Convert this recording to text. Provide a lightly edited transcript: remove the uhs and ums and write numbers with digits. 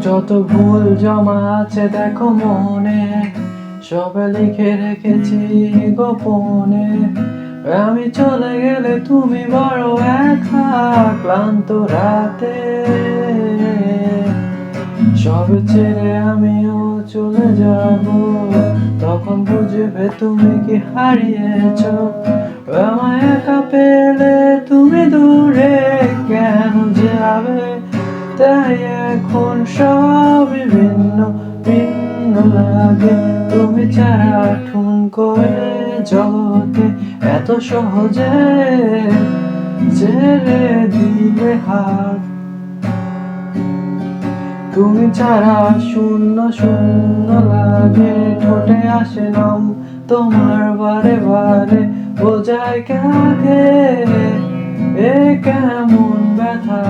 যত ভুল জমা আছে দেখো মনে, সব লিখে রেখেছি গোপনে। আমি চলে গেলে তুমি বড় একা ক্লান্ত রাতে, সব ছেড়ে আমিও চলে যাব, তখন বুঝবে তুমি কি হারিয়েছ। আমায় একা পেলে তুমি দূরে কেন যাবে, তাই এখন সব ভিন্ন ভিন্ন লাগে। তুমি ছাড়া ঠুন করে জগতে এত সহজে ছেড়ে দিলে হাত। তুমি ছাড়া শূন্য শূন্য লাগে, ঠোঁটে আসে নাম তোমার বারে বারে, বোঝায় কাকে এ কেমন ব্যথা।